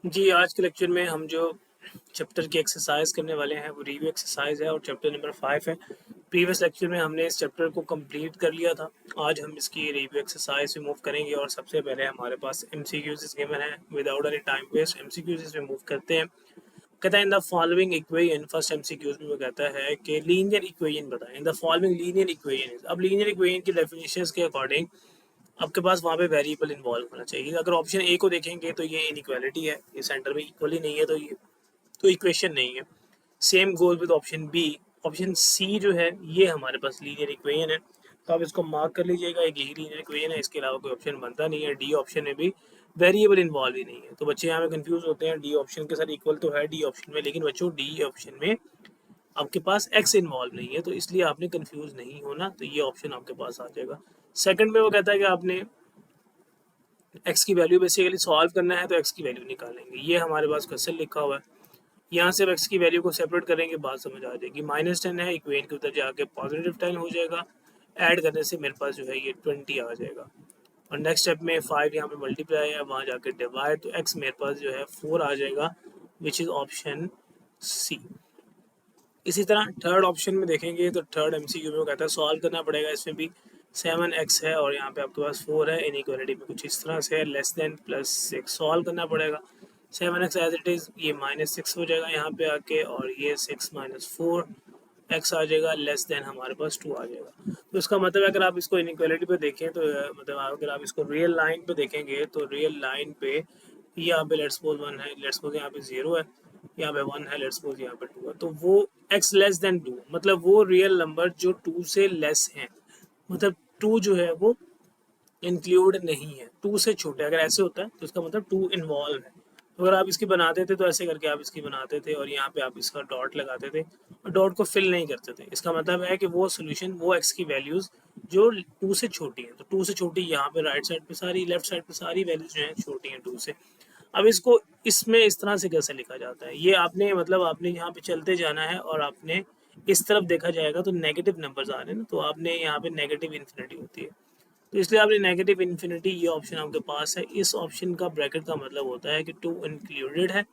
जी, आज के लेक्चर में हम जो चैप्टर की एक्सरसाइज करने वाले हैं वो रिव्यू एक्सरसाइज है और चैप्टर नंबर 5 है। प्रीवियस लेक्चर में हमने इस चैप्टर को कंप्लीट कर लिया था। आज हम इसकी रिव्यू एक्सरसाइज में मूव करेंगे और सबसे पहले हमारे पास एमसीक्यूज गिवन है। Without any time waste MCQs में मूव करते हैं। कहता है in the following equation, first MCQs में वो कहता है कि लीनियर इक्वेशन बताएं। In the following linear equation, अब लीनियर इक्वेशन की डेफिनेशंस के अकॉर्डिंग आपके पास वहाँ पे वेरिएबल इन्वॉल्व होना चाहिए। अगर ऑप्शन ए को देखेंगे तो ये इनइक्वालिटी है, ये सेंटर में इक्वली नहीं है, तो ये तो इक्वेशन नहीं है। Same goal with option B. Option C जो है ये हमारे पास लीनियर इक्वेशन है, तो आप इसको मार्क कर लीजिएगा, एक यही लीनियर इक्वेशन है, इसके अलावा कोई ऑप्शन बनता नहीं है। डी ऑप्शन में भी वेरिएबल इन्वॉल्व ही नहीं है, तो बच्चे यहाँ पे कंफ्यूज होते हैं। डी ऑप्शन के साथ इक्वल तो है डी ऑप्शन में, लेकिन बच्चों डी ऑप्शन में आपके पास एक्स इन्वॉल्व नहीं है, तो इसलिए आपने कंफ्यूज नहीं होना, तो ये ऑप्शन आपके पास आ जाएगा। सेकंड में वो कहता है कि आपने एक्स की वैल्यू बेसिकली सॉल्व करना है, तो एक्स की वैल्यू निकालेंगे। ये हमारे पास क्वेश्चन लिखा हुआ है, यहाँ से एक्स की वैल्यू को सेपरेट करेंगे, बात समझ आ जाएगी। -10 है, इक्वेशन के उधर जाके +10 हो जाएगा। ऐड करने से मेरे पास जो है ये 20 आ जाएगा। और नेक्स्ट स्टेप में 5 यहाँ पे मल्टीप्लाई है, वहाँ जाके डिवाइड, तो एक्स मेरे पास जो है 4 आ जाएगा, विच इज़ ऑप्शन सी। इसी तरह थर्ड ऑप्शन में देखेंगे तो थर्ड एमसीक्यू में कहता है सॉल्व करना पड़ेगा। इसमें भी 7x है और यहाँ पे आपके पास 4 है। इनइक्वालिटी में कुछ इस तरह से है, लेस देन +6 सॉल्व करना पड़ेगा। 7x एज इट इज़, ये -6 हो जाएगा यहाँ पे आके, और ये 6 - 4 x आ जाएगा, लेस देन हमारे पास 2 आ जाएगा। तो इसका मतलब अगर आप इसको इनइक्वालिटी पे देखें तो मतलब अगर आप इसको रियल लाइन पे देखेंगे तो रियल लाइन पे यहाँ पे लेट्स सपोज 1 है, लेट्स सपोज यहाँ पे 0 है, यहाँ पे 1 है, लेट्स सपोज यहाँ पे 2 है, तो वो x लेस देन 2, मतलब वो रियल नंबर जो 2 से लेस है, मतलब 2 जो है वो इंक्लूड नहीं है, 2 से छोटे। अगर ऐसे होता है तो इसका मतलब 2 इन्वॉल्व है। तो अगर आप इसकी बनाते थे तो ऐसे करके आप इसकी बनाते थे और यहाँ पे आप इसका डॉट लगाते थे और डॉट को फिल नहीं करते थे। इसका मतलब है कि वो सोल्यूशन, वो एक्स की वैल्यूज जो 2 से छोटी है, तो 2 से छोटी यहाँ पे राइट साइड पे सारी, लेफ्ट साइड पे सारी वैल्यूज जो है छोटी हैं 2 से। अब इसको इसमें इस तरह से कैसे लिखा जाता है, ये आपने मतलब आपने यहाँ पे चलते जाना है और आपने इस तरफ देखा जाएगा तो नेगेटिव नंबर्स आ रहे हैं ना, तो आपने यहाँ पे नेगेटिव इन्फिनिटी होती है, तो इसलिए आपने नेगेटिव इन्फिनिटी, ये ऑप्शन आपके पास है। इस ऑप्शन का ब्रैकेट का मतलब होता है कि 2 इंक्लूडेड है,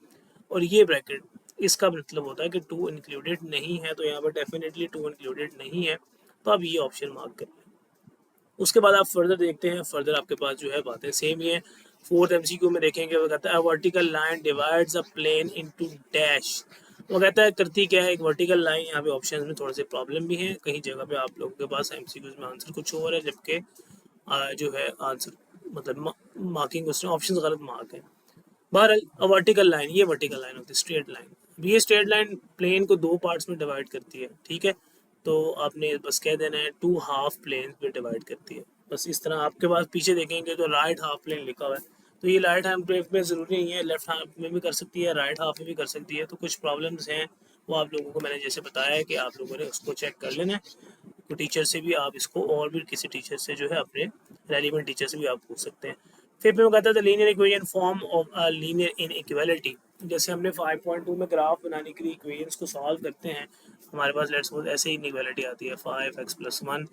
और ये ब्रैकेट इसका मतलब होता है कि 2 इंक्लूडेड नहीं है, तो यहाँ पर डेफिनेटली 2 इंक्लूडेड नहीं है, तो आप ये ऑप्शन मार्क करें। उसके बाद आप फर्दर देखते हैं, फर्दर आपके पास जो है बातें सेम ही है। फोर्थ एमसीक्यू में देखेंगे, वो कहता है वर्टिकल लाइन डिवाइड्स अ प्लेन इनटू डैश। वो कहता है करती क्या है, एक वर्टिकल लाइन, यहाँ पे ऑप्शन में थोड़े से प्रॉब्लम भी है, कहीं जगह पे आप लोगों के पास एमसीक्यूज में आंसर कुछ और है, जबकि जो है आंसर मतलब मार्किंग उसने ऑप्शन गलत मार्क है। बहरहाल वर्टिकल लाइन, ये वर्टिकल लाइन होती है, स्ट्रेट लाइन। ये स्ट्रेट लाइन प्लेन को 2 पार्ट्स में डिवाइड करती है, ठीक है, तो आपने बस कह देना है 2 हाफ प्लेन में डिवाइड करती है। बस इस तरह आपके पास पीछे देखेंगे तो राइट हाफ प्लेन लिखा हुआ है, तो ये राइट हाफ प्लेन में ज़रूरी नहीं है, लेफ्ट हाफ में भी कर सकती है, राइट हाफ में भी कर सकती है। तो कुछ प्रॉब्लम्स हैं, वो आप लोगों को मैंने जैसे बताया है कि आप लोगों ने उसको चेक कर लेना है। तो टीचर से भी आप इसको, और भी किसी टीचर से जो है अपने रेलिवेंट टीचर से भी आप पूछ सकते हैं। फिर मैं कहता था linear equation form of a linear inequality. जैसे हमने 5.2 में ग्राफ बनाने के लिए इक्वेशंस को सॉल्व करते हैं, हमारे पास लेट्स सपोज ऐसे ही इनइक्वालिटी आती है 5x + 1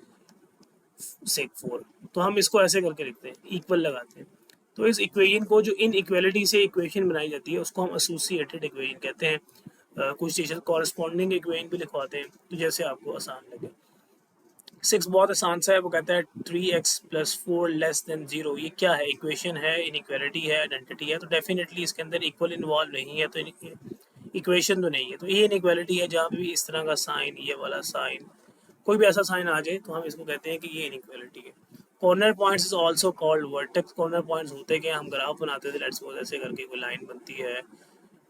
सेक 4, तो हम इसको ऐसे करके लिखते हैं, इक्वल लगाते हैं। तो इस इक्वेशन को, जो इन इक्वालिटी से इक्वेशन बनाई जाती है, उसको हम एसोसिएटेड इक्वेशन कहते हैं। कुछ टीचर कॉरस्पॉन्डिंग इक्वेशन भी लिखवाते हैं, तो जैसे आपको आसान लगे। 6 बहुत आसान सा है, वो कहता है 3x + 4 लेस देन 0। ये क्या है, इक्वेशन है, इनइक्वालिटी है, आइडेंटिटी है, तो डेफिनेटली इसके अंदर इक्वल इन्वॉल्व नहीं है, तो इक्वेशन तो नहीं है, तो ये इनइक्वालिटी है। जहाँ भी इस तरह का साइन, ये वाला साइन, कोई भी ऐसा साइन आ जाए तो हम इसको कहते हैं कि ये इनइक्वालिटी है। Corner points is also called vertex. Corner points होते क्या, हम ग्राफ बनाते थे, लेट्स सपोज ऐसे करके कोई लाइन बनती है,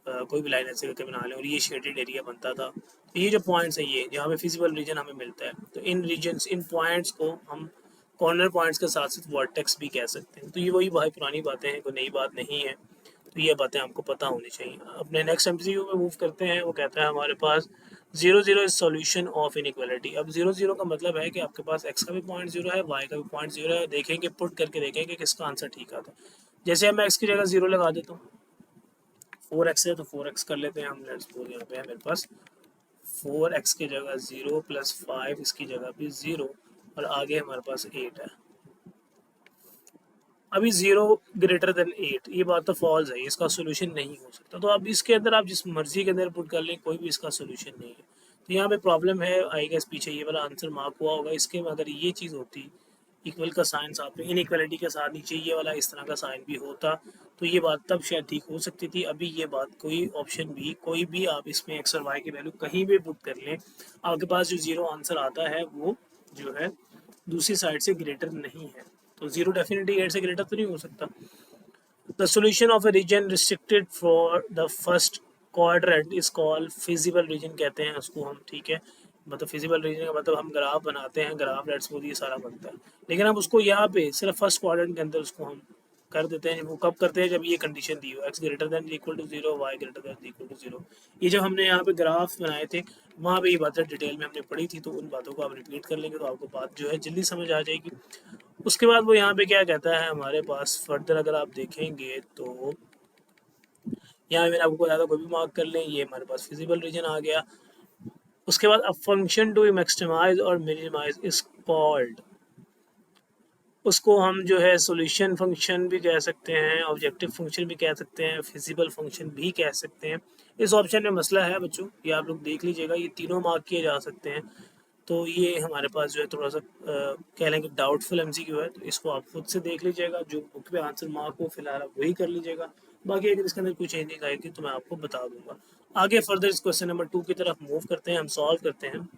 कोई भी लाइन ऐसे करके बना लें और ये शेडेड एरिया बनता था। तो ये जो पॉइंट्स है, ये जहाँ पे फिजिबल रीजन हमें मिलता है, तो इन रीजन्स, इन पॉइंट्स को हम कॉर्नर पॉइंट्स के साथ साथ वर्टेक्स भी कह सकते हैं। तो ये वही भाई पुरानी बातें हैं, कोई नई बात नहीं है, तो ये बातें आपको पता होनी चाहिए। अपने नेक्स्ट एमसीक्यू में मूव करते हैं। वो कहता है हमारे पास 0 इज सॉल्यूशन ऑफ इनइक्वालिटी। अब 0 का मतलब है कि आपके पास एक्स का भी पॉइंट 0 है, वाई का भी पॉइंट 0 है। देखेंगे, पुट करके देखेंगे किसका आंसर ठीक आता है। जैसे मैं एक्स की जगह 0 लगा देता हूँ, 4x है तो 4x कर लेते हैं हम, लेट्स सपोज यहाँ पे है मेरे पास 4x की जगह 0 + 5, इसकी जगह भी 0, और आगे हमारे पास 8 है। अभी 0 ग्रेटर देन 8, ये बात तो फॉल्स है, इसका सोल्यूशन नहीं हो सकता। तो अब इसके अंदर आप जिस मर्जी के अंदर पुट कर लें, कोई भी इसका सोल्यूशन नहीं है। तो यहाँ पे प्रॉब्लम है, आई गेस पीछे ये वाला आंसर मार्क हुआ होगा। इसके में अगर ये चीज़ होती, इक्वल का साइन साथ में इनइक्वालिटी के साथ नीचे ये वाला इस तरह का साइन भी होता, तो ये बात तब शायद ठीक हो सकती थी। अभी ये बात कोई ऑप्शन भी, कोई भी आप इसमें एक्स और वाई की वैल्यू कहीं भी पुट कर लें, आपके पास जो 0 आंसर आता है वो जो है दूसरी साइड से ग्रेटर नहीं है। तो 0 डेफिनेटली 8 से ग्रेटर तो नहीं हो सकता। The solution of a region restricted for the first quadrant is called feasible region कहते हैं उसको हम, ठीक है। मतलब फिजिबल रीजन का मतलब हम ग्राफ बनाते हैं, ग्राफ लेट्स सपोज ये सारा बनता है, लेकिन हम उसको यहाँ पे सिर्फ फर्स्ट क्वाड्रेंट के अंदर उसको हम कर देते हैं। वो कब करते हैं, जब ये कंडीशन दी हो x greater than equal to 0, y greater than equal to 0। ये जब हमने यहाँ पे ग्राफ बनाए थे, वहाँ पे ये बातें डिटेल में हमने पढ़ी थी, तो उन बातों को आप रिपीट कर लेंगे तो आपको बात जो है जल्दी समझ आ जाएगी। उसके बाद वो यहाँ पे क्या कहता है हमारे पास फर्दर, अगर आप देखेंगे तो यहाँ मैंने आपको बताया था, कोई भी मार्क कर लें, ये हमारे पास फिजिबल रीजन आ गया। उसके बाद अ फंक्शन टू मैक्सिमाइज और मिनिमाइज इज कॉल्ड, उसको हम जो है सॉल्यूशन फंक्शन भी कह सकते हैं, ऑब्जेक्टिव फंक्शन भी कह सकते हैं, फिजिबल फंक्शन भी कह सकते हैं। इस ऑप्शन में मसला है बच्चों, ये आप लोग देख लीजिएगा, ये तीनों मार्क किए जा सकते हैं। तो ये हमारे पास जो है थोड़ा सा कह लें कि डाउटफुल एमसीक्यू है, तो इसको आप खुद से देख लीजिएगा, जो बुक पे आंसर मार्क हो फिलहाल आप वही कर लीजिएगा। बाकी अगर इसके अंदर कोई चेंजिंग आएगी तो मैं आपको बता दूंगा। आगे फर्दर इस क्वेश्चन नंबर 2 की तरफ मूव करते हैं, हम सॉल्व करते हैं।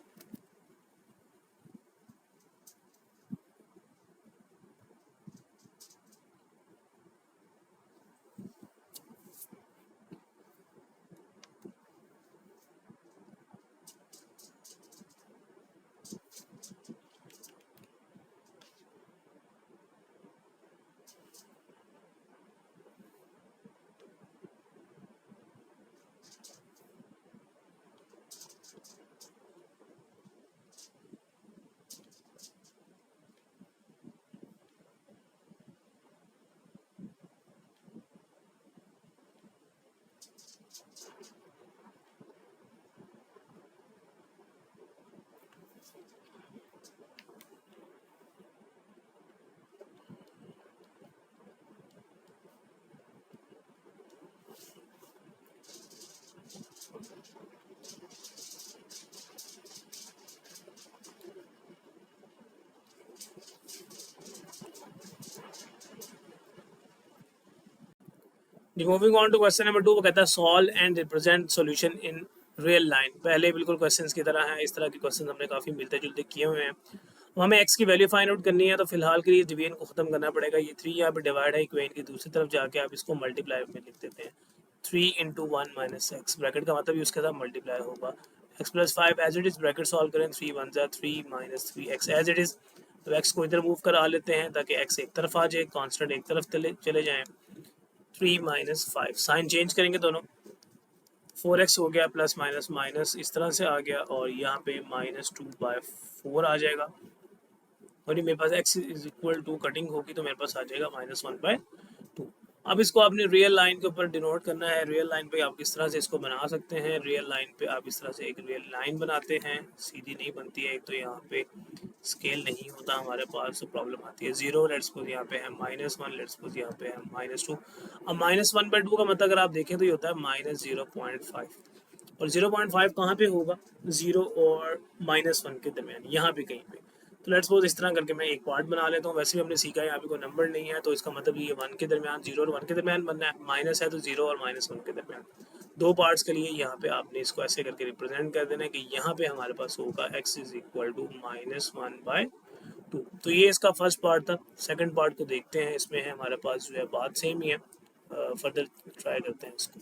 Moving on to question number 2, वो कहता है solve and represent solution in real line. पहले बिल्कुल क्वेश्चंस की तरह है, इस तरह के क्वेश्चन हमने काफ़ी मिलते जुलते किए हुए हैं। हमें एक्स की वैल्यू फाइंड आउट करनी है, तो फिलहाल के लिए डिवीजन को खत्म करना पड़ेगा। ये 3 यहाँ पे डिवाइड है, इक्वेशन की दूसरी तरफ जाके आप इसको मल्टीप्लाई में लिख देते हैं। 3 इंटू 1 माइनस एक्स, ब्रैकेट का मतलब उसके साथ मल्टीप्लाई होगा। X plus 5 as it is, bracket solve करें, 3 1 जा 3 minus 3 x as it is. तो एक्स को इधर मूव करा लेते हैं ताकि एक्स एक तरफ आ जाए, कॉन्स्टेंट एक तरफ चले जाएँ। 3 माइनस 5, साइन चेंज करेंगे दोनों, 4x हो गया, प्लस माइनस माइनस इस तरह से आ गया, और यहाँ पे -2/4 आ जाएगा। और ये मेरे पास x is equal to cutting होगी तो मेरे पास आ जाएगा -1/2। अब इसको आपने रियल लाइन के ऊपर डिनोट करना है। रियल लाइन पे आप किस तरह से इसको बना सकते हैं, रियल लाइन पे आप इस तरह से एक रियल लाइन बनाते हैं, सीधी नहीं बनती है, एक तो यहाँ पे स्केल नहीं होता हमारे पास, तो प्रॉब्लम आती है। 0 लेट्स सपोज यहाँ पे है -1, लेट्स सपोज यहाँ पे है -2। अब -1/2 का मतलब अगर आप देखें तो ये होता है -0.5, और 0.5 कहाँ पे होगा, 0 और -1 के दरमियान, यहाँ पे कहीं पे। तो लेट्स सपोज इस तरह करके मैं एक पार्ट बना लेता हूँ। वैसे भी हमने सीखा है यहाँ पे कोई नंबर नहीं है, तो इसका मतलब ये 1 के दरमियान, 0 और 1 के दरमियान बनना है। माइनस है तो 0 और -1 के दरमियान, दो पार्ट्स के लिए यहाँ पे आपने इसको ऐसे करके रिप्रेजेंट कर देना है कि यहाँ पे हमारे पास होगा x इज इक्वल टू -1/2। तो ये इसका फर्स्ट पार्ट था। सेकंड पार्ट को देखते हैं, इसमें है हमारे पास जो है बात सेम ही है। फर्दर ट्राई करते हैं इसको।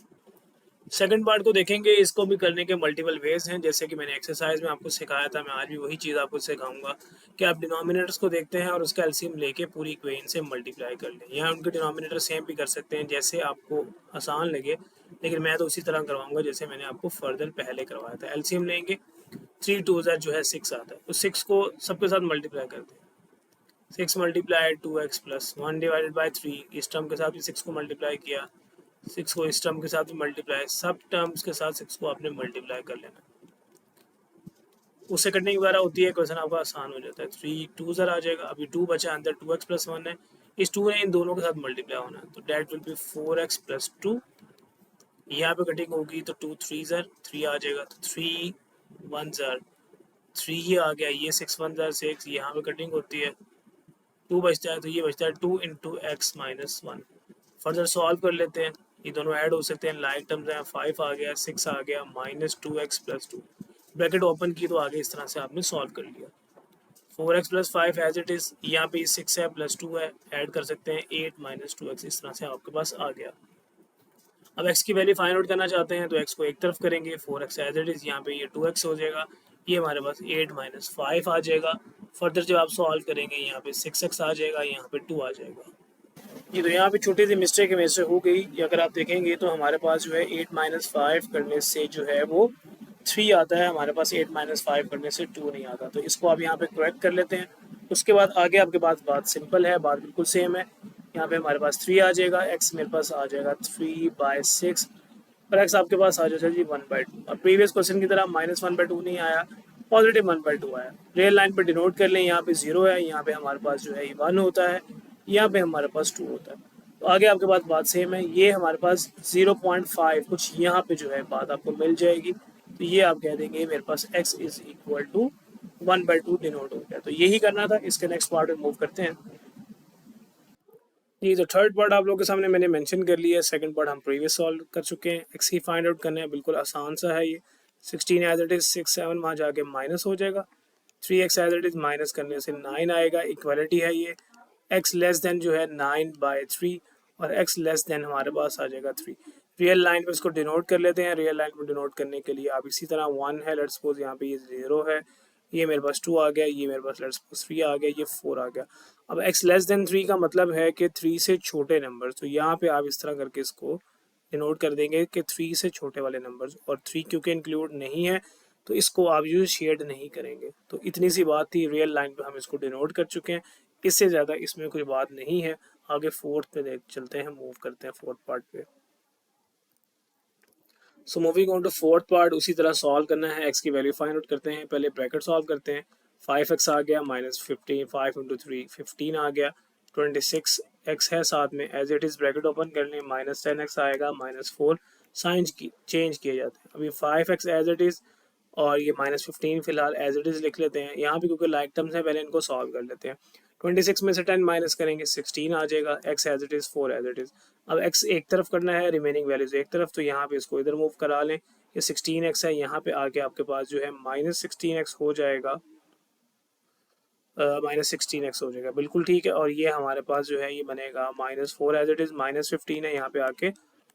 सेकंड पार्ट को देखेंगे, इसको भी करने के मल्टीपल वेज हैं, जैसे कि मैंने एक्सरसाइज में आपको सिखाया था, मैं आज भी वही चीज़ आपको सिखाऊंगा कि आप डिनोमिनेटर्स को देखते हैं और उसका एलसीएम लेके पूरी इक्वेशन से मल्टीप्लाई कर लें। यहाँ उनके डिनोमिनेटर सेम भी कर सकते हैं, जैसे आपको आसान लगे, लेकिन मैं तो उसी तरह करवाऊंगा जैसे मैंने आपको फर्दर पहले करवाया था। एलसीएम लेंगे, 3 2 जो है 6 आता है, तो 6 को सबके साथ मल्टीप्लाई करते हैं। 6 multiply 2x plus 1 divided by 3, इस टर्म के साथ भी 6 को मल्टीप्लाई किया, 6 को इस टर्म के साथ भी मल्टीप्लाई, सब टर्म्स के साथ 6 को आपने मल्टीप्लाई कर लेना। उससे कटने की वगैरह होती है, क्वेश्चन आपका आसान हो जाता है। 3 2 आ जाएगा, अभी 2 बचा, अंदर 2x प्लस 1 है, इस 2 ने इन दोनों के साथ मल्टीप्लाई होना है, तो date will be 4x plus 2। यहाँ पे कटिंग होगी तो 2 3 ज़र 3 आ जाएगा, तो 3 1 ज़र 3 ये आ गया, ये 6 1 ज़र 6, यहाँ पे कटिंग होती है 2 बचता है, तो ये बचता है 2 into x minus 1। Further solve कर लेते हैं, ये दोनों ऐड हो सकते हैं, लाइक टर्म्स हैं, 5 आ गया, 6 आ गया, minus 2x plus 2, bracket open की तो आगे इस तरह से आपने सॉल्व कर लिया। 4x plus 5 as it is, यहाँ पे 6 है प्लस 2 है, ऐड कर सकते हैं 8 माइनस 2x, इस तरह से आपके पास आ गया। अब x की वैल्यू फाइंड आउट करना चाहते हैं तो x को एक तरफ करेंगे, 4x एज इट इज़, यहाँ पे ये 2x हो जाएगा, ये हमारे पास 8 माइनस 5 आ जाएगा। फर्दर जब आप सॉल्व करेंगे यहाँ पे 6x आ जाएगा, यहाँ पे 2 आ जाएगा। ये तो यहाँ पे छोटी सी मिस्टेक है, मिस्टेक हो गई, अगर आप देखेंगे तो हमारे पास जो है 8 माइनस 5 करने से जो है वो 3 आता है, हमारे पास 8 माइनस 5 करने से 2 नहीं आता, तो इसको आप यहाँ पे करेक्ट कर लेते हैं। उसके बाद आगे आपके पास बात सिंपल है, बात बिल्कुल सेम है। यहाँ पे हमारे पास 3 आ जाएगा, x मेरे पास आ जाएगा 3/6 और x आपके पास आ जाएगा जी 1/2। अब प्रीवियस क्वेश्चन की तरह -1/2 नहीं आया, पॉजिटिव 1/2 आया। रियल लाइन पर डिनोट कर लें, यहाँ पे 0 है, यहाँ पे हमारे पास जो है 1 होता है, यहाँ पे हमारे पास 2 होता है। तो आगे आपके पास बात सेम है, ये हमारे पास 0.5 कुछ यहाँ पे जो है बात आपको मिल जाएगी, तो ये आप कह देंगे मेरे पास x is equal to 1/2 denote हो गया। तो यही करना था, इसके नेक्स्ट पार्ट में मूव करते हैं। ये जो थर्ड पार्ट आप लोगों के सामने मैंने मेंशन कर लिया है, सेकंड पार्ट हम प्रीवियस सॉल्व कर चुके हैं। एक्स की फाइंड आउट करना है, बिल्कुल आसान सा है ये। 16 एज इट इज 6 7 वहाँ जाके माइनस हो जाएगा, 3x as it is minus करने से 9 आएगा, इक्वालिटी है ये। x लेस देन जो है 9/3 और x लेस देन हमारे पास आ जाएगा 3। रियल लाइन पे इसको डिनोट कर लेते हैं, रियल लाइन को डिनोट करने के लिए आप इसी तरह 1 है, लेट्स सपोज यहाँ पे ये 0 है, ये मेरे पास 2 आ गया, ये मेरे पास लेट्स सपोज 3 आ गया, ये 4 आ गया। अब x लेस देन 3 का मतलब है कि 3 से छोटे नंबर, तो यहाँ पे आप इस तरह करके इसको डिनोट कर देंगे कि 3 से छोटे वाले नंबर्स, और 3 क्योंकि इंक्लूड नहीं है तो इसको आप यूज शेड नहीं करेंगे। तो इतनी सी बात थी, रियल लाइन पे हम इसको डिनोट कर चुके हैं, इससे ज़्यादा इसमें कोई बात नहीं है। आगे फोर्थ पे देख चलते हैं, मूव करते हैं फोर्थ पार्ट पे। So moving on to fourth part, उसी तरह सॉल्व करना है, एक्स की वैल्यू फाइंड आउट करते हैं। पहले ब्रैकेट सॉल्व करते हैं, 5x आ गया माइनस 15, 5 इंटू 3 15 आ गया, 26x है साथ में, as it is bracket open कर लें, -10x आएगा, -4 साइन चेंज किए जाते हैं। अभी 5x एज इट इज़ और ये -15 फिलहाल एज इट इज़ लिख लेते हैं। यहाँ पे क्योंकि लाइक टर्म्स हैं, पहले इनको सॉल्व कर लेते हैं। 26 में से 10 माइनस करेंगे, 16 आ जाएगा, x as it is 4 as it is. अब x एक तरफ करना है, रिमेनिंग वैल्यूज एक तरफ, तो यहाँ पे इसको इधर मूव करा लें। ये 16x है, यहाँ पे आके आपके पास जो है -16x हो जाएगा, -16x हो जाएगा, बिल्कुल ठीक है। और ये हमारे पास जो है ये बनेगा -4 एज इट इज़, -15 है, यहाँ पे आके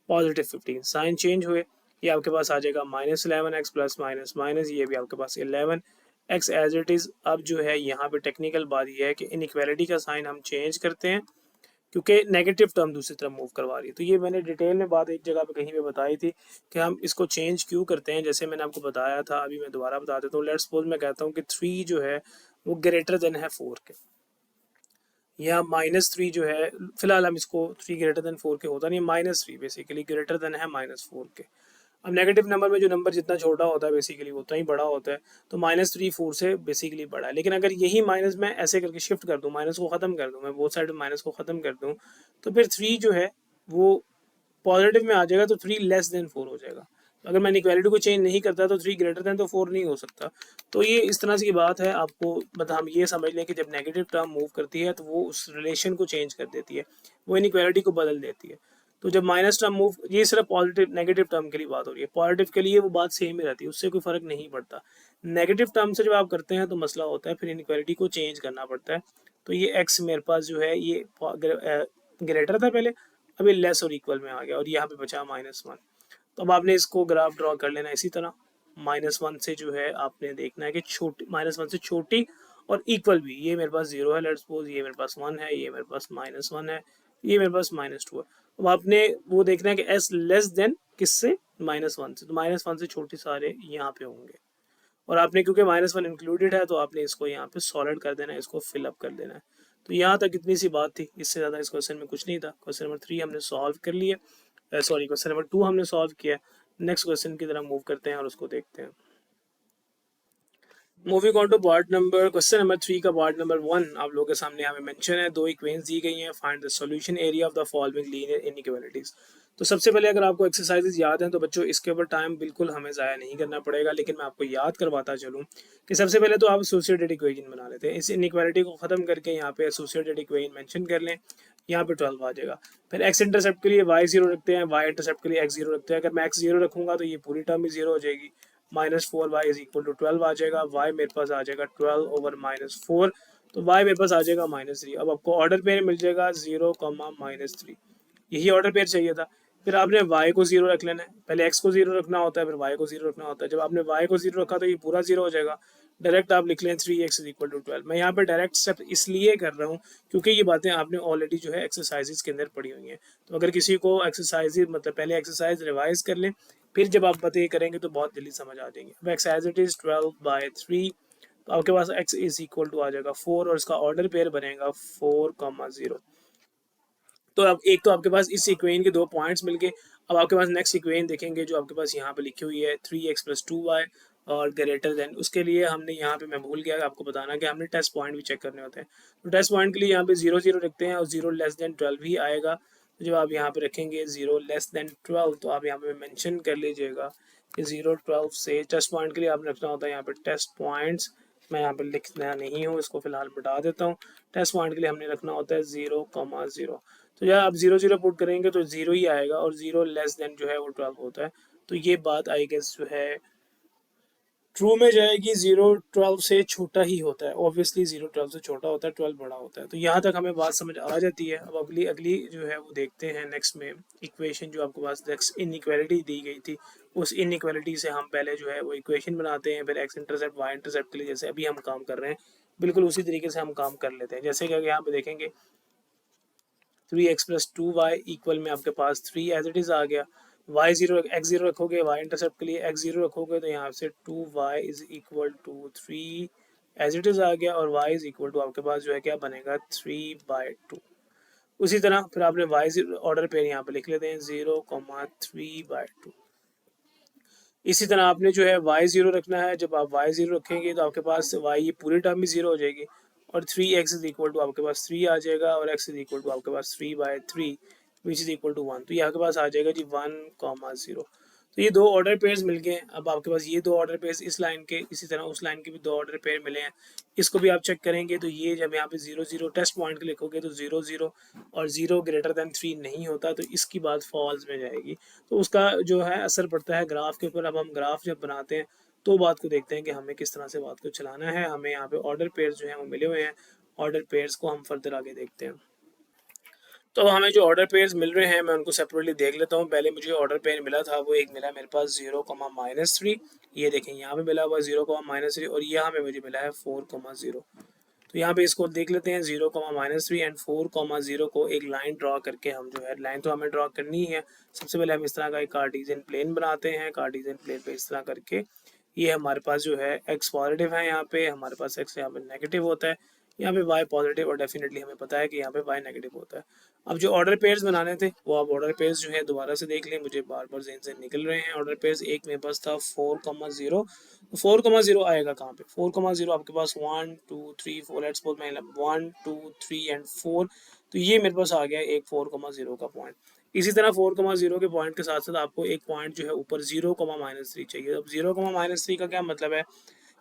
+15 साइन चेंज हुए, ये आपके पास आ जाएगा -11x प्लस माइनस माइनस, ये भी आपके पास 11x एज इट इज़। अब जो है यहाँ पे टेक्निकल बात ये है कि इनइक्वालिटी का साइन हम चेंज करते हैं, क्योंकि नेगेटिव टर्म दूसरी तरफ मूव करवा रही है। तो ये मैंने डिटेल में बात एक जगह पे कहीं पे बताई थी कि हम इसको चेंज क्यों करते हैं। जैसे मैंने आपको बताया था, अभी मैं दोबारा बता देता हूँ। लेट्स सपोज मैं कहता हूँ कि 3 जो है वो ग्रेटर देन है 4 के, या -3 जो है, फिलहाल हम इसको 3 ग्रेटर देन 4 के होता नहीं, -3 बेसिकली ग्रेटर देन है -4 के। अब नेगेटिव नंबर में जो नंबर जितना छोटा होता है बेसिकली उतना ही बड़ा होता है, तो -3 4 से बेसिकली बड़ा है। लेकिन अगर यही माइनस मैं ऐसे करके शिफ्ट कर दूँ, माइनस को ख़त्म कर दूँ, मैं बोथ साइड माइनस को ख़त्म कर दूँ, तो फिर 3 जो है वो पॉजिटिव में आ जाएगा, तो 3 लेस देन 4 हो जाएगा। तो अगर मैं इक्वालिटी को चेंज नहीं करता तो 3 ग्रेटर देन तो 4 नहीं हो सकता। तो ये इस तरह की बात है, आपको मतलब हम ये समझ लें कि जब नेगेटिव टर्म मूव करती है तो वो उस रिलेशन को चेंज कर देती है, वो इनइक्वालिटी को बदल देती है। तो जब माइनस टर्म मूव, ये सिर्फ पॉजिटिव नेगेटिव टर्म के लिए बात हो रही है, पॉजिटिव के लिए वो बात सेम ही रहती है, उससे कोई फर्क नहीं पड़ता। नेगेटिव टर्म से जब आप करते हैं तो मसला होता है, फिर इनइक्वालिटी को चेंज करना पड़ता है। तो ये एक्स मेरे पास जो है ये ग्रेटर था पहले, अभी लेस और इक्वल में आ गया, और यहाँ पे बचा -1। तो अब आपने इसको ग्राफ ड्रॉ कर लेना इसी तरह, -1 से जो है आपने देखना है कि छोटी, -1 से छोटी और इक्वल भी, ये मेरे पास 0 है लेट्स सपोज, ये मेरे पास 1 है, ये मेरे पास -1 है, ये मेरे पास -2 है। अब आपने वो देखना है कि एस लेस देन किससे, -1 से, तो -1 से छोटे सारे यहाँ पे होंगे। और आपने क्योंकि -1 इंक्लूडेड है तो आपने इसको यहाँ पे सॉलिड कर देना है, इसको फिल अप कर देना है। तो यहाँ तक इतनी सी बात थी, इससे ज़्यादा इस क्वेश्चन में कुछ नहीं था। क्वेश्चन नंबर 3 हमने सॉल्व कर लिया, सॉरी क्वेश्चन नंबर 2 हमने सॉल्व किया। नेक्स्ट क्वेश्चन की तरफ मूव करते हैं और उसको देखते हैं। Moving on to part number question number 3 का पार्ट नंबर 1 आप लोगों के सामने हमें मेंशन है, दो इक्वेशंस दी गई हैं, find the solution area of the following linear inequalities. तो सबसे पहले अगर आपको एक्सरसाइजेज याद हैं तो बच्चों इसके ऊपर टाइम बिल्कुल हमें ज़ाया नहीं करना पड़ेगा, लेकिन मैं आपको याद करवाता चलूँ कि सबसे पहले तो आप एसोसिएटेड इक्वेशन बना लेते हैं। इस इनइक्वालिटी को ख़त्म करके यहाँ पे एसोसिएटेड इक्वेशन मेंशन कर लें, यहाँ पे 12 आ जाएगा। फिर एक्स इंटरसेप्ट के लिए वाई जीरो रखते हैं, वाई इंटरसेप्ट के लिए एक्स जीरो रखते हैं। अगर मैं एक्स जीरो रखूंगा तो ये पूरी टर्म ही जीरो हो जाएगी। -4y इज इक्वल टू 12 आ जाएगा। y मेरे पास आ जाएगा 12 ओवर -4, तो y मेरे पास आ जाएगा -3। अब आपको ऑर्डर पेयर मिल जाएगा 0, -3। यही ऑर्डर पेयर चाहिए था। फिर आपने y को जीरो रख लेना है, पहले x को जीरो रखना होता है, फिर y को जीरो रखना होता है। जब आपने y को जीरो रखा तो ये पूरा जीरो हो जाएगा। डायरेक्ट आप लिख लें 3x इज इक्वल टू 12। मैं यहाँ पे डायरेक्ट स्टेप इसलिए कर रहा हूँ क्योंकि ये बातें आपने ऑलरेडी जो है एक्सरसाइजेज के अंदर पढ़ी हुई हैं। तो अगर किसी को एक्सरसाइज मतलब पहले एक्सरसाइज रिवाइज कर लें, फिर जब आप बातें करेंगे तो बहुत जल्दी समझ आ जाएंगे। अब एक्स एज इट इज 12/3, तो आपके पास x इज इक्वल टू आ जाएगा 4 और इसका ऑर्डर पेयर बनेगा 4,0। तो अब एक तो आपके पास इस इक्वेशन के दो पॉइंट्स मिल गए। अब आपके पास नेक्स्ट इक्वेशन देखेंगे जो आपके पास यहाँ पे लिखी हुई है 3x + 2y और ग्रेटर देन। उसके लिए हमने यहाँ पे, मैं भूल गया आपको बताना कि हमने टेस्ट पॉइंट भी चेक करने होते हैं। तो टेस्ट पॉइंट के लिए यहाँ पे 0 0 रखते हैं और 0 < 12 ही आएगा। तो जब आप यहाँ पे रखेंगे 0 < 12, तो आप यहाँ पे मेंशन कर लीजिएगा कि 0 12 से टेस्ट पॉइंट के लिए आपने रखना होता है यहाँ पे टेस्ट पॉइंट्स। मैं यहाँ पे लिखना नहीं हूँ, इसको फिलहाल मिटा देता हूँ। टेस्ट पॉइंट के लिए हमने रखना होता है 0,0। तो यार आप 0 0 पुट करेंगे तो 0 ही आएगा और 0 < जो है वो 12 होता है। तो ये बात आई गेस जो है ट्रू में जाएगी। 0 12 से छोटा ही होता है, ऑब्वियसली 0 12 से छोटा होता है, 12 बड़ा होता है। तो यहाँ तक हमें बात समझ आ जाती है। अब अगली अगली जो है वो देखते हैं नेक्स्ट में इक्वेशन जो आपके पास नेक्स्ट इनइक्वालिटी दी गई थी। उस इनइक्वालिटी से हम पहले जो है वो इक्वेशन बनाते हैं, फिर एक्स इंटरसेप्ट वाई इंटरसेप्ट के लिए जैसे अभी हम काम कर रहे हैं बिल्कुल उसी तरीके से हम काम कर लेते हैं। जैसे कि यहाँ पे देखेंगे 3x + 2y इक्वल में आपके पास 3 एज इट इज आ गया। y0 x0 रखोगे, y इंटरसेप्ट के लिए x0 रखोगे तो यहाँ से 2y is equal to 3 as it is आ गया और y इज इक्वल टू आपके पास जो है क्या बनेगा 3/2। उसी तरह फिर आपने y0 ऑर्डर पे यहाँ पे लिख लेते हैं 0,3/2। इसी तरह आपने जो है y0 रखना है। जब आप y0 रखेंगे तो आपके पास y ये पूरी टर्म भी जीरो हो जाएगी और 3x इज इक्वल टू आपके पास 3 आ जाएगा और x इज इक्वल टू आपके पास 3/3 विच इज इक्वल टू 1। तो ये आपके पास आ जाएगा जी 1,0। तो ये दो ऑर्डर पेयर्स मिल गए। अब आपके पास ये दो ऑर्डर पेयर्स इस लाइन के, इसी तरह उस लाइन के भी दो ऑर्डर पेयर मिले हैं। इसको भी आप चेक करेंगे तो ये जब यहाँ पे 0 0 टेस्ट पॉइंट के लिखोगे तो 0 0 और 0 > 3 नहीं होता, तो इसकी बात फॉल्स में जाएगी। तो उसका जो है असर पड़ता है ग्राफ के ऊपर। अब हम ग्राफ जब बनाते हैं तो बात को देखते हैं कि हमें किस तरह से बात को चलाना है। हमें यहाँ पे ऑर्डर पेयर्स जो हैं वो मिले हुए हैं। ऑर्डर पेयर्स को हम फर्दर आगे देखते हैं। तो हमें जो ऑर्डर पेयर्स मिल रहे हैं मैं उनको सेपरेटली देख लेता हूँ। पहले मुझे ऑर्डर पेयर मिला था वो एक मिला मेरे पास 0, -3। ये देखें यहाँ पे मिला हुआ 0, -3 और यहाँ पे मुझे मिला है 4,0। तो यहाँ पे इसको देख लेते हैं 0, -3 एंड 4,0 को एक लाइन ड्रॉ करके हम जो है, लाइन तो हमें ड्रॉ करनी ही है। सबसे पहले हम इस तरह का एक कार्टेशियन प्लेन बनाते हैं। कार्टेशियन प्लेन पे इस तरह करके ये हमारे पास जो है x पॉजिटिव है, यहाँ पे हमारे पास x यहाँ पे नेगेटिव होता है, यहाँ पे y पॉजिटिव और डेफिनेटली हमें पता है कि यहाँ पे y नेगेटिव होता है। अब जो ऑर्डर पेयर्स बनाने थे वो आप ऑर्डर पेयर्स जो है दोबारा से देख लें, मुझे बार बार जहन से निकल रहे हैं। ऑर्डर पेयर्स एक मेरे पास था 4,0। 4,0 आएगा कहाँ पे? 4,0 आपके पास 1 2 3 4, लेट्स सपोज मैं 1 2 3 एंड 4, तो ये मेरे पास आ गया एक 4,0 का पॉइंट। इसी तरह 4,0 के पॉइंट के साथ साथ आपको एक पॉइंट जो है ऊपर 0, -3 चाहिए। अब 0, -3 का क्या मतलब है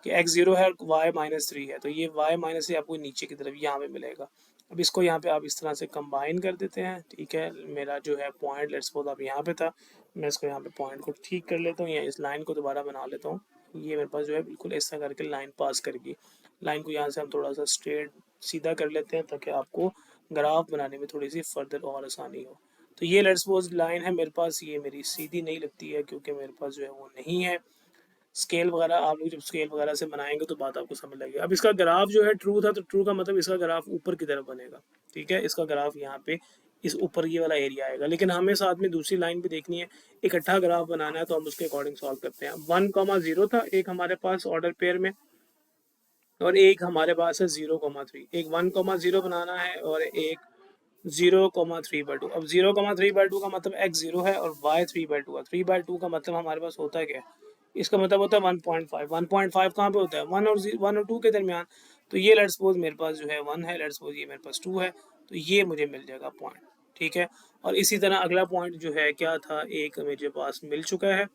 कि x0 है और y -3 है, तो ये y -3 आपको नीचे की तरफ यहाँ पे मिलेगा। अब इसको यहाँ पे आप इस तरह से कंबाइन कर देते हैं। ठीक है, मेरा जो है पॉइंट लेट्स सपोज अब यहाँ पे था, मैं इसको यहाँ पे पॉइंट को ठीक कर लेता हूँ या इस लाइन को दोबारा बना लेता हूँ। ये मेरे पास जो है बिल्कुल इस तरह करके लाइन पास करेगी। लाइन को यहाँ से हम थोड़ा सा स्ट्रेट सीधा कर लेते हैं ताकि आपको ग्राफ बनाने में थोड़ी सी फर्दर और आसानी हो। तो ये लेट्स सपोज लाइन है मेरे पास, ये मेरी सीधी नहीं लगती है क्योंकि मेरे पास जो है वो नहीं है स्केल वगैरह। आप लोग जब स्केल वगैरह से बनाएंगे तो बात आपको समझ लगेगी। अब इसका ग्राफ जो है ट्रू था, तो ट्रू का मतलब इसका ग्राफ ऊपर की तरफ बनेगा। ठीक है, इसका ग्राफ यहाँ पे इस ऊपर ये वाला एरिया आएगा, लेकिन हमें साथ में दूसरी लाइन भी देखनी है, इकट्ठा ग्राफ बनाना है, तो हम उसके अकॉर्डिंग सॉल्व करते हैं। 1,0 था एक हमारे पास ऑर्डर पेयर में और एक हमारे पास है 0,3। एक 1,0 बनाना है और एक 0,3/2। अब 0,3/2 का मतलब x 0 है और y 3/2 है। 3/2 का मतलब हमारे पास होता है क्या? इसका मतलब होता है 1.5। 1.5 कहाँ पे होता है? 1 और 2 के दरमियान। तो ये लेट्स सपोज मेरे पास जो है 1 है, लेट्स सपोज ये मेरे पास 2 है, तो ये मुझे मिल जाएगा पॉइंट। ठीक है। और इसी तरह अगला पॉइंट जो है क्या था, एक मेरे पास मिल चुका है,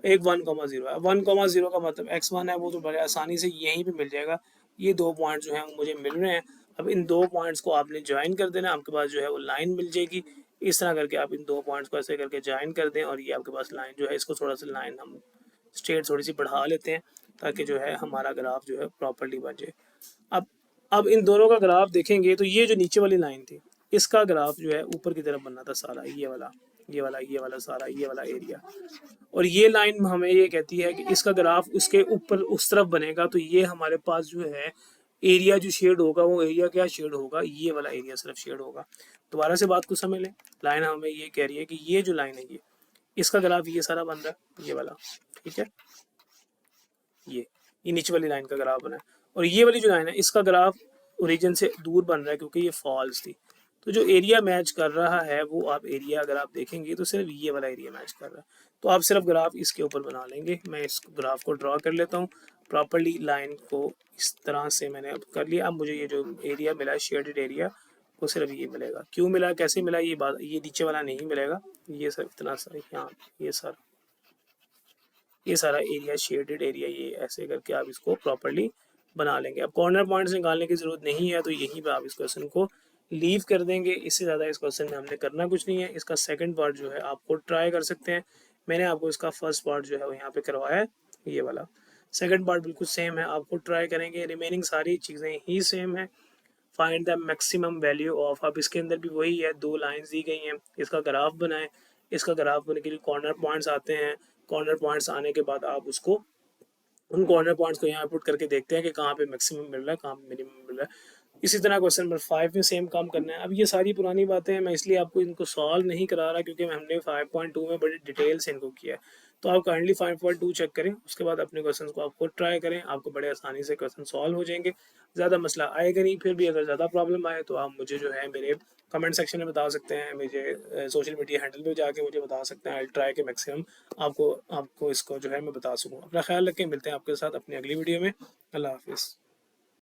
एक 1,0 है। 1,0 का मतलब x1 है, वो तो बड़े आसानी से यहीं पे मिल जाएगा। ये दो पॉइंट जो है मुझे मिल रहे हैं। अब इन दो पॉइंट्स को आपने ज्वाइन कर देना, आपके पास जो है वो लाइन मिल जाएगी। इस तरह करके आप इन दो पॉइंट्स को ऐसे करके ज्वाइन कर दें और ये आपके पास लाइन जो है, इसको थोड़ा सा लाइन हम स्ट्रेट थोड़ी सी बढ़ा लेते हैं ताकि जो है हमारा ग्राफ जो है प्रॉपर्ली बन जाए। अब अब इन दोनों का ग्राफ देखेंगे तो ये जो नीचे वाली लाइन थी, इसका ग्राफ जो है ऊपर की तरफ बनना था सारा, ये वाला सारा, ये वाला एरिया। और ये लाइन हमें ये कहती है कि इसका ग्राफ उसके ऊपर उस तरफ बनेगा, तो ये हमारे पास जो है एरिया जो शेड होगा, वो एरिया क्या शेड होगा, ये वाला एरिया सिर्फ शेड होगा। दोबारा से बात को समझ लें, लाइन हमें ये कह रही है कि ये जो लाइन है, ये इसका ग्राफ ये सारा बन रहा है, ये वाला। ठीक है, ये नीचे वाली लाइन का ग्राफ बना है। और ये वाली जो लाइन है, इसका ग्राफ ओरिजिन से दूर बन रहा है क्योंकि ये फॉल्स थी। तो जो एरिया मैच कर रहा है वो आप एरिया अगर आप देखेंगे तो सिर्फ ये वाला एरिया मैच कर रहा है। तो आप सिर्फ ग्राफ इसके ऊपर बना लेंगे। मैं इस ग्राफ को ड्रॉ कर लेता हूँ प्रॉपरली। लाइन को इस तरह से मैंने अब कर लिया। अब मुझे ये जो एरिया मिला है, शेडेड एरिया, वो सिर्फ ये मिलेगा। क्यों मिला, कैसे मिला, ये बात, ये नीचे वाला नहीं मिलेगा। ये सिर्फ इतना सा यहाँ, ये सारा एरिया शेडेड एरिया, ये ऐसे करके आप इसको प्रॉपरली बना लेंगे। अब कॉर्नर पॉइंट्स निकालने की जरूरत नहीं है, तो यहीं पे आप इस क्वेश्चन को लीव कर देंगे। इससे ज़्यादा इस क्वेश्चन में हमने करना कुछ नहीं है। इसका सेकंड पार्ट जो है आप खुद ट्राई कर सकते हैं। मैंने आपको इसका फर्स्ट पार्ट जो है वो यहाँ पे करवाया है, ये वाला। सेकंड पार्ट बिल्कुल सेम है, आप खुद ट्राई करेंगे। रिमेनिंग सारी चीज़ें ही सेम है। Find the maximum value of, अब इसके अंदर भी वही है, दो लाइंस दी गई हैं, इसका ग्राफ बनाएं। इसका ग्राफ बनने के लिए कॉर्नर पॉइंट्स आते हैं। कॉर्नर पॉइंट्स आने के बाद आप उसको, उन कॉर्नर पॉइंट्स को यहाँ पुट करके देखते हैं कि कहाँ पे मैक्सिमम मिल रहा है, कहाँ पे मिनिमम मिल रहा है। इसी तरह क्वेश्चन नंबर 5 में सेम काम करना है। अब ये सारी पुरानी बातें हैं, मैं इसलिए आपको इनको सॉल्व नहीं करा रहा क्योंकि हमने 5.2 में बड़ी डिटेल से इनको किया है। तो आप काइंडली 5.2 चेक करें, उसके बाद अपने क्वेश्चन को आप खुद ट्राई करें, आपको बड़े आसानी से क्वेश्चन सॉल्व हो जाएंगे। ज़्यादा मसला आएगा नहीं। फिर भी अगर ज़्यादा प्रॉब्लम आए तो आप मुझे जो है मेरे कमेंट सेक्शन में बता सकते हैं, मुझे सोशल मीडिया हैंडल पे जाके मुझे बता सकते हैं। आई ट्राई के मैक्सिमम आपको आपको इसको जो है मैं बता सकूँ। अपना ख्याल रखें, मिलते हैं आपके साथ अपनी अगली वीडियो में। अल्लाह हाफिज़।